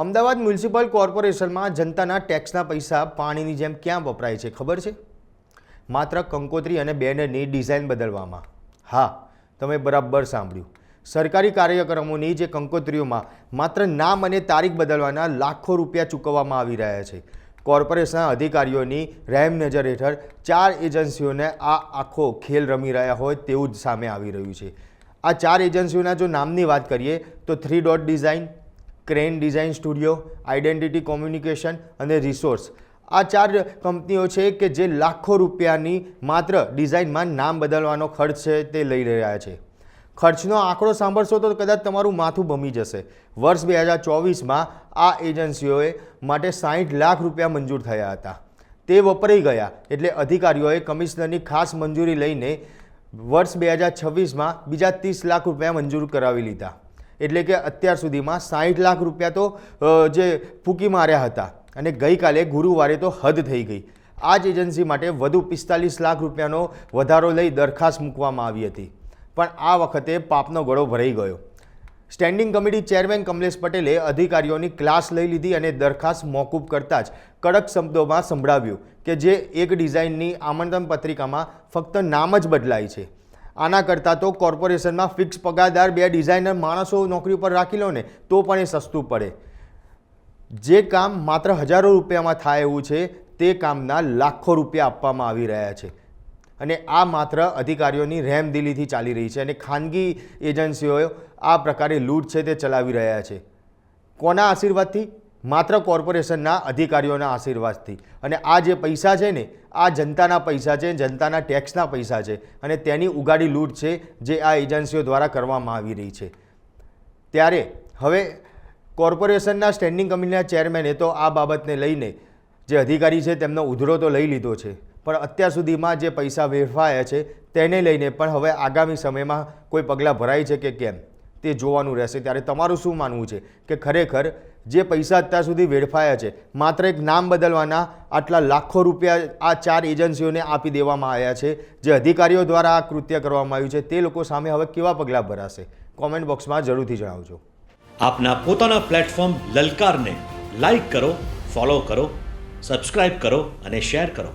Ahmedabad municipal કોર્પોરેશનમાં જનતાના ટેક્સના પૈસા પાણીની જેમ ક્યાં વપરાય છે ખબર છે? માત્ર કંકોત્રી અને બેનરની ડિઝાઇન બદલવામાં. હા, તમે બરાબર સાંભળ્યું. સરકારી કાર્યક્રમોની જે કંકોત્રીઓમાં માત્ર નામ અને તારીખ બદલવાના લાખો રૂપિયા ચૂકવવામાં આવી રહ્યા છે. કોર્પોરેશનના અધિકારીઓની રહેમ નજર હેઠળ 4 એજન્સીઓને આ આખો ખેલ રમી રહ્યા હોય તેવું જ સામે આવી રહ્યું છે. આ 4 એજન્સીઓના જો નામની વાત કરીએ તો 3 dot design, crane design studio, identity communication અને રિસોર્સ. આ 4 કંપનીઓ છે કે જે લાખો રૂપિયાની માત્ર ડિઝાઇનમાં નામ બદલવાનો ખર્ચ છે તે લઈ રહ્યા છે. ખર્ચનો આંકડો સાંભળશો તો કદાચ તમારું માથું ભમી જશે. વર્ષ 2024માં આ એજન્સીઓએ માટે 60 લાખ રૂપિયા મંજૂર થયા હતા. તે વપરાઈ ગયા એટલે અધિકારીઓએ કમિશનરની ખાસ મંજૂરી લઈને વર્ષ 2026માં બીજા 30 લાખ રૂપિયા મંજૂર કરાવી લીધા. એટલે કે અત્યાર સુધીમાં 60 લાખ રૂપિયા તો જે ફૂંકી માર્યા હતા અને ગઈકાલે ગુરુવારે તો હદ થઈ ગઈ. આ જ એજન્સી માટે વધુ 45 લાખ રૂપિયાનો વધારો લઈ દરખાસ્ત મૂકવામાં આવી હતી. પણ આ વખતે પાપનો ગળો ભરાઈ ગયો. સ્ટેન્ડિંગ કમિટી ચેરમેન કમલેશ પટેલે અધિકારીઓની ક્લાસ લઈ લીધી અને દરખાસ્ત મોકૂફ કરતાં જ કડક શબ્દોમાં સંભળાવ્યું કે જે એક ડિઝાઇનની આમંત્રણ પત્રિકામાં ફક્ત નામ જ બદલાય છે. આના કરતાં તો કોર્પોરેશનમાં ફિક્સ પગારદાર 2 ડિઝાઇનર માણસો નોકરી પર રાખી લો ને તો પણ એ સસ્તું પડે. જે કામ માત્ર હજારો રૂપિયામાં થાય એવું છે તે કામના લાખો રૂપિયા આપવામાં આવી રહ્યા છે. અને આ માત્ર અધિકારીઓની રહેમદિલીથી ચાલી રહી છે અને ખાનગી એજન્સીઓ આ પ્રકારે લૂંટ છે તે ચલાવી રહ્યા છે. કોના આશીર્વાદથી? માત્ર કોર્પોરેશનના અધિકારીઓના આશીર્વાદથી. અને આ જે પૈસા છે ને આ જનતાના પૈસા છે, જનતાના ટેક્સના પૈસા છે અને તેની ઉગાડી લૂંટ છે જે આ એજન્સીઓ દ્વારા કરવામાં આવી રહી છે. ત્યારે હવે કોર્પોરેશનના સ્ટેન્ડિંગ કમિટીના ચેરમેને તો આ બાબતને લઈને જે અધિકારી છે તેમનો ઉધડો તો લઈ લીધો છે, પણ અત્યાર સુધીમાં જે પૈસા વેડફાયા છે તેને લઈને પણ હવે આગામી સમયમાં કોઈ પગલાં ભરાય છે કે કેમ તે જોવાનું રહેશે. ત્યારે તમારું શું માનવું છે કે ખરેખર જે પૈસા અત્યાર સુધી વેડફાયા છે માત્ર એક નામ બદલવાના આટલા લાખો રૂપિયા આ 4 એજન્સીઓને આપી દેવામાં આવ્યા છે, જે અધિકારીઓ દ્વારા આ કૃત્ય કરવામાં આવ્યું છે, તે લોકો સામે હવે કેવા પગલાં ભરાશે? કોમેન્ટ બોક્સમાં જરૂરથી જણાવજો. આપના પોતાના પ્લેટફોર્મ લલકારને લાઈક કરો, ફોલો કરો, સબસ્ક્રાઇબ કરો અને શેર કરો.